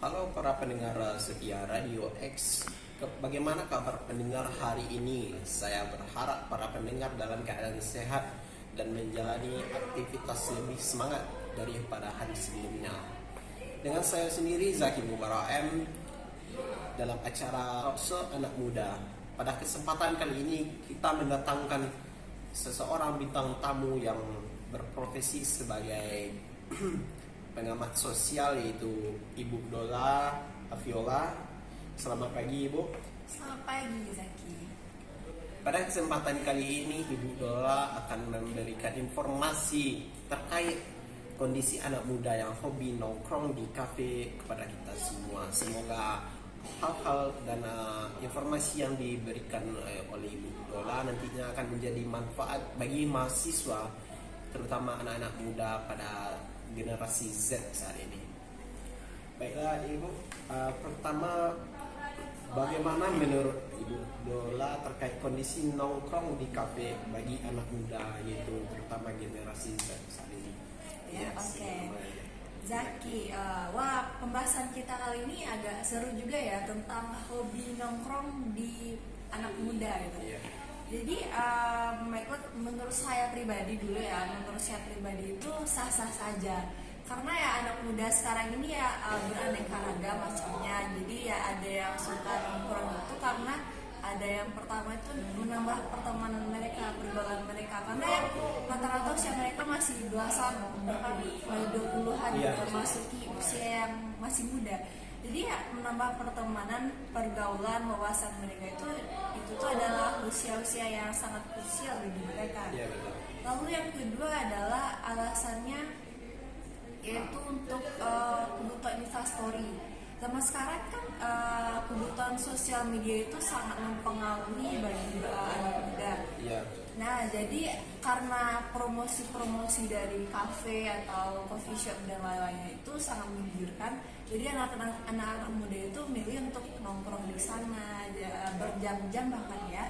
Halo para pendengar setia Radio X. Bagaimana kabar pendengar hari ini? Saya berharap para pendengar dalam keadaan sehat dan menjalani aktivitas lebih semangat daripada hari sebelumnya. Dengan saya sendiri Zaki Mubarak M dalam acara Talkshow Anak Muda. Pada kesempatan kali ini kita mendatangkan seseorang bintang tamu yang berprofesi sebagai pengamat sosial, yaitu Ibu Dola Afiola. Selamat pagi Ibu. Selamat pagi Zaki. Pada kesempatan kali ini Ibu Dola akan memberikan informasi terkait kondisi anak muda yang hobi nongkrong di kafe kepada kita semua. Semoga hal-hal dan informasi yang diberikan oleh Ibu Dola nantinya akan menjadi manfaat bagi mahasiswa, terutama anak-anak muda pada generasi Z saat ini. Baiklah Ibu, pertama bagaimana menurut Ibu Dola terkait kondisi nongkrong di kafe bagi anak muda, yaitu terutama generasi Z saat ini? Oke. Zaki, pembahasan kita kali ini agak seru juga ya tentang hobi nongkrong di anak muda gitu. Jadi menurut saya pribadi dulu ya, menurut saya pribadi itu sah-sah saja. Karena ya anak muda sekarang ini ya beraneka ragam macamnya. Jadi ya ada yang suka nongkrong itu karena ada yang pertama itu menambah pertemanan mereka, pergaulan mereka. Karena ya rata-rata usia mereka masih belasan, bahkan 20-an gitu, masuki usia yang masih muda. Jadi ya menambah pertemanan, pergaulan, wawasan mereka itu tuh adalah usia-usia yang sangat krusial bagi mereka. Lalu yang kedua adalah alasannya yaitu untuk kebutuhan instastory. Zaman sekarang kan kebutuhan sosial media itu sangat mempengaruhi bagi anak muda. Nah, jadi karena promosi-promosi dari kafe atau coffee shop dan lain-lainnya itu sangat menggiurkan, jadi anak-anak muda itu milih untuk nongkrong di sana berjam-jam bahkan ya.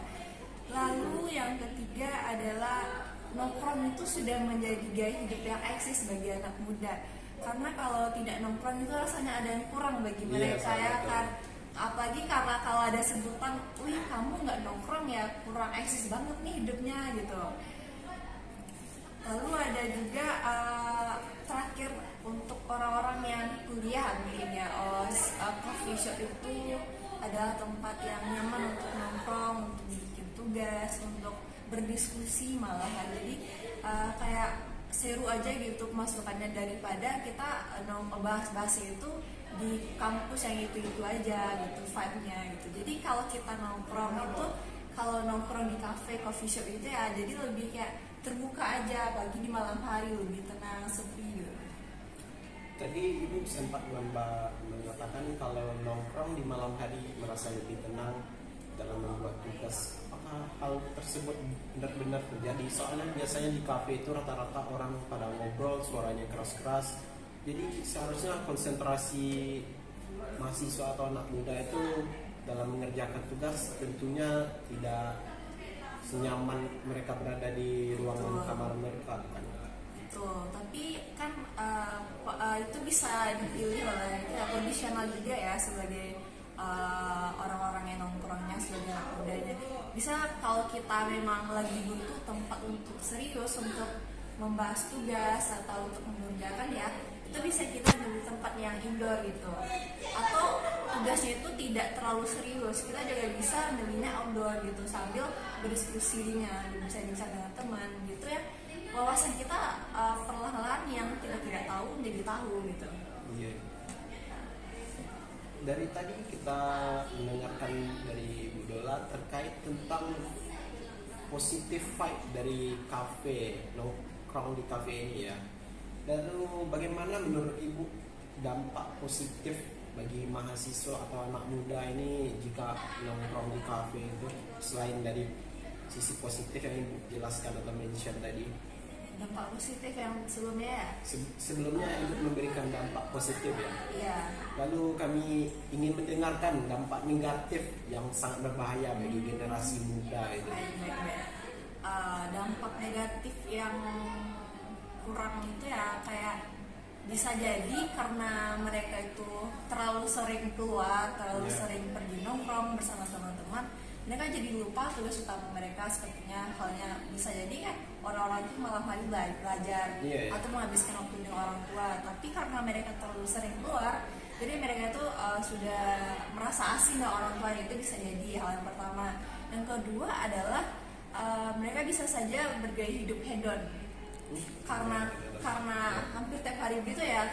Lalu yang ketiga adalah nongkrong itu sudah menjadi gaya hidup yang eksis bagi anak muda. Karena kalau tidak nongkrong itu rasanya ada yang kurang bagi mereka ya kan. Apalagi karena kalau ada sebutan, wih kamu nggak nongkrong ya kurang eksis banget nih hidupnya gitu. Lalu ada juga terakhir untuk orang-orang yang kuliah mungkin ya, coffee shop itu adalah tempat yang nyaman untuk nongkrong, untuk bikin tugas, untuk berdiskusi malahan. Jadi kayak seru aja gitu masukannya daripada kita bahas-bahas itu di kampus yang itu aja gitu vibe-nya gitu. Jadi kalau kita nongkrong itu, kalau nongkrong di cafe, coffee shop itu ya jadi lebih kayak terbuka aja, pagi di malam hari lebih tenang, sepi gitu. Tadi Ibu sempat mengatakan kalau nongkrong di malam hari merasa lebih tenang dalam membuat tugas. Apakah hal tersebut benar-benar terjadi? Soalnya biasanya di kafe itu rata-rata orang pada ngobrol, suaranya keras-keras. Jadi seharusnya konsentrasi mahasiswa atau anak muda itu dalam mengerjakan tugas tentunya tidak senyaman mereka berada di ruangan kamar mereka kan? Betul, tapi kan itu bisa dipilih oleh profesional juga ya sebagai orang-orang yang nongkrongnya sebagai anak mudanya. Bisa kalau kita memang lagi butuh tempat untuk serius, untuk membahas tugas atau untuk mengerjakan ya, itu bisa kita di tempat yang indoor gitu. Atau tugasnya itu tidak terlalu serius, kita juga bisa milihnya outdoor gitu sambil berdiskusinya, bisa dengan teman gitu ya. Wawasan kita perlahan-lahan yang tidak tahu menjadi tahu gitu. Dari tadi kita mendengarkan dari Bu Dola terkait tentang positif vibe dari kafe, nongkrong di kafe ini ya. Lalu bagaimana menurut Ibu dampak positif bagi mahasiswa atau anak muda ini jika nongkrong di kafe itu, selain dari sisi positif yang Ibu jelaskan atau mention tadi? Dampak positif yang sebelumnya ya? Sebelumnya Ibu memberikan dampak positif ya? Iya. Lalu kami ingin mendengarkan dampak negatif yang sangat berbahaya bagi generasi muda itu. Dampak negatif yang kurang itu ya kayak bisa jadi karena mereka itu terlalu terlalu sering keluar, terlalu Iya. sering pergi nongkrong bersama teman-teman, mereka jadi lupa tugas utama mereka. Sepertinya halnya bisa jadi kan orang-orang itu malah lagi belajar Iya, iya. atau menghabiskan waktu dengan orang tua, tapi karena mereka terlalu sering keluar, jadi mereka tuh sudah merasa asing dengan orang tua. Itu bisa jadi hal yang pertama. Yang kedua adalah mereka bisa saja bergaya hidup hedon karena hampir tiap hari gitu ya,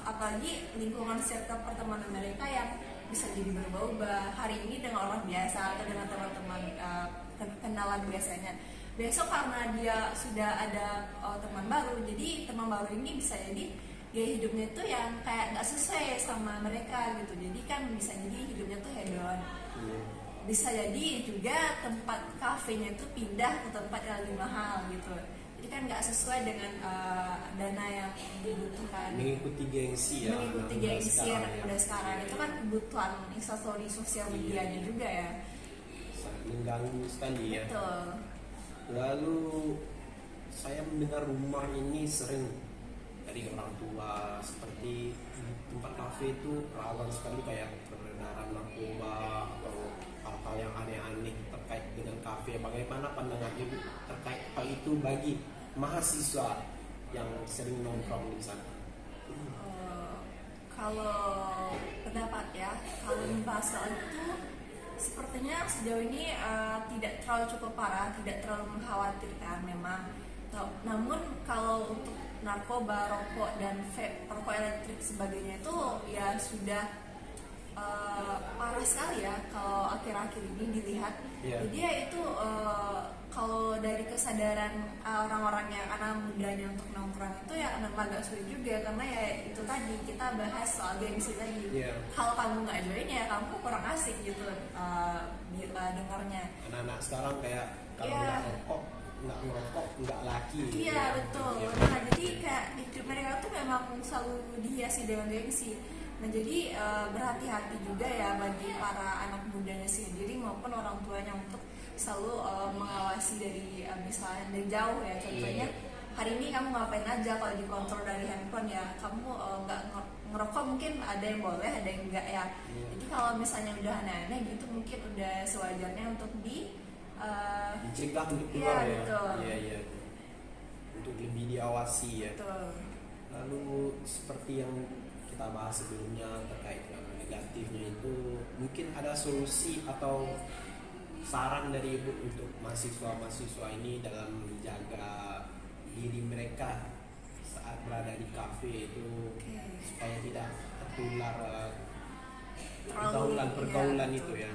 apalagi lingkungan circle pertemanan mereka yang bisa jadi berubah-ubah. Hari ini dengan orang biasa atau dengan teman-teman kenalan biasanya, besok karena dia sudah ada teman baru, jadi teman baru ini bisa jadi gaya hidupnya itu yang kayak nggak sesuai sama mereka gitu. Jadi kan bisa jadi hidupnya tuh hedon. Bisa jadi juga tempat kafenya itu pindah ke tempat yang lebih mahal gitu. Jadi kan nggak sesuai dengan dana yang dibutuhkan. Mengikuti gengsi ya. Mengikuti anak muda gengsi sekarang anak ya. muda sekarang itu kan kebutuhan instastory sosial medianya juga ya. Sangat mengganggu sekali ya. Betul. Lalu saya mendengar rumor ini sering dari orang tua seperti tempat kafe itu rawan sekali kayak peredaran narkoba atau hal-hal yang aneh-aneh terkait dengan kafe. Bagaimana pandangan ibu terkait hal itu bagi mahasiswa yang sering nongkrong di sana? Kalau pendapat ya, kalau membahas soal itu sepertinya sejauh ini tidak terlalu cukup parah, tidak terlalu mengkhawatirkan memang. Namun kalau untuk narkoba, rokok dan vape, rokok elektrik sebagainya itu ya sudah parah sekali ya kalau akhir-akhir ini dilihat. Yeah. Jadi ya itu kalau dari kesadaran orang-orang yang anak mudanya untuk nongkrong itu ya agak sulit juga, karena ya itu tadi kita bahas soal gengsi tadi. Yeah. Kalau kamu nggak join ya kamu kurang asik gitu dengarnya. Anak-anak sekarang kayak kalau Yeah. nggak rokok, nggak ngerokok, nggak laki. Iya betul. Yeah. Nah jadi kayak hidup mereka tuh memang selalu dihiasi dengan gengsi. Nah jadi berhati-hati juga ya bagi para anak mudanya sendiri maupun orang tuanya untuk selalu mengawasi dari misalnya dari jauh ya. Contohnya hari ini kamu ngapain aja, kalau dikontrol dari handphone ya kamu nggak ngerokok mungkin ada yang boleh ada yang enggak ya. Jadi kalau misalnya udah aneh-aneh gitu mungkin udah sewajarnya untuk dicegah untuk Iya, keluar ya. betul. Iya, iya. Untuk lebih diawasi ya. betul. Lalu seperti yang kita bahas sebelumnya terkait dengan negatifnya itu, mungkin ada solusi atau saran dari ibu untuk mahasiswa-mahasiswa ini dalam menjaga diri mereka saat berada di kafe itu supaya tidak tertular pergaulan Iya, itu betul. ya.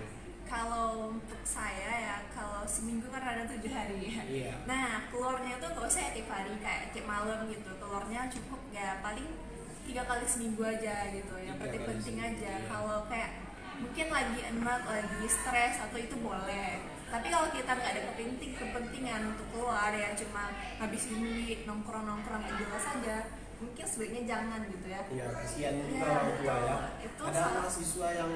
Kalau untuk saya ya, kalau seminggu kan ada 7 hari ya. Iya. Nah keluarnya tuh gak usah tiap hari kayak tiap malam gitu. Keluarnya cukup ya paling 3 kali seminggu aja gitu. Yang 3 penting-penting kali aja. seminggu, iya. Kalau kayak mungkin lagi enak, lagi stres atau itu boleh. Tapi kalau kita nggak ada kepentingan untuk keluar ya cuma ngabisin duit nongkrong-nongkrong yang jelas saja, mungkin sebaiknya jangan gitu ya. Iya, kasihan Iya, orang tua ya. itu Ada salah- mahasiswa yang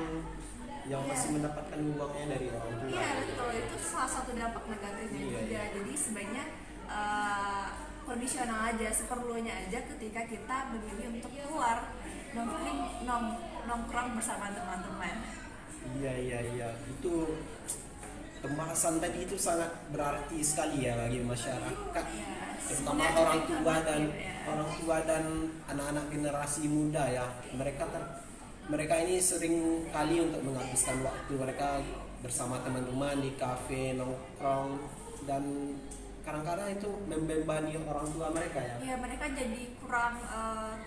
Iya. masih mendapatkan uangnya dari orang tua. Iya betul, itu salah satu dampak negatifnya Iya, juga. iya. Jadi sebaiknya kondisional aja, seperlunya aja ketika kita memilih untuk keluar nongkrong bersama teman-teman. Iya. Itu pembahasan tadi itu sangat berarti sekali ya bagi masyarakat, Iya, terutama sebenarnya orang itu tua dan ya. orang tua dan anak-anak generasi muda ya. Mereka ini sering kali untuk menghabiskan waktu mereka bersama teman-teman di kafe, nongkrong, dan kadang-kadang itu membebani orang tua mereka ya. Iya, mereka jadi kurang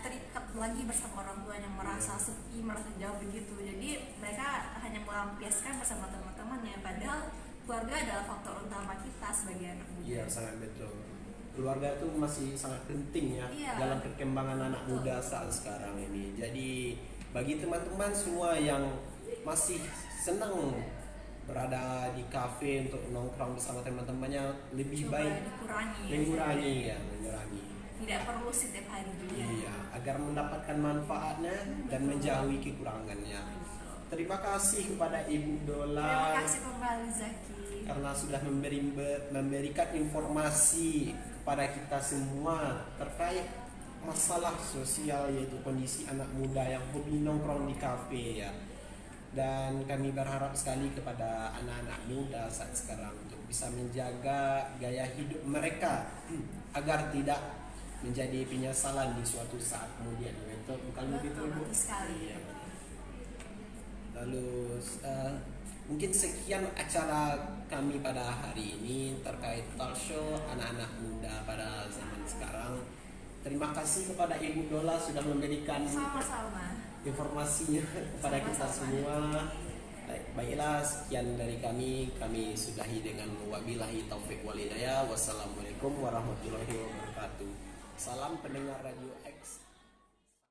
terikat lagi bersama orang tua yang merasa sepi, merasa jauh begitu. Jadi mereka hanya melampiaskan bersama teman-temannya, padahal keluarga adalah faktor utama kita sebagai anak muda. Iya, sangat betul. Keluarga itu masih sangat penting ya Iya. dalam perkembangan anak Betul. muda saat sekarang ini. Jadi bagi teman-teman semua yang masih senang berada di kafe untuk nongkrong bersama teman-temannya, lebih Coba baik mengurangi mengurangi. tidak perlu setiap hari juga. Iya, agar mendapatkan manfaatnya dan menjauhi kekurangannya. Terima kasih kepada Ibu Dola. Terima kasih kembali Zaki. Karena sudah memberikan informasi kepada kita semua terkait masalah sosial, yaitu kondisi anak muda yang hobi nongkrong di kafe ya. Dan kami berharap sekali kepada anak-anak muda saat sekarang untuk bisa menjaga gaya hidup mereka agar tidak menjadi penyesalan di suatu saat kemudian. Itu bukan begitu, Bu? Betul sekali. Iya. Lalu mungkin sekian acara kami pada hari ini terkait talk show anak-anak muda pada zaman sekarang. Terima kasih kepada Ibu Dola sudah memberikan Sama-sama. informasinya kepada kita semua. Baiklah, sekian dari kami sudahi dengan wabillahi taufik wal hidayah. Wassalamualaikum warahmatullahi wabarakatuh. Salam pendengar Radio X.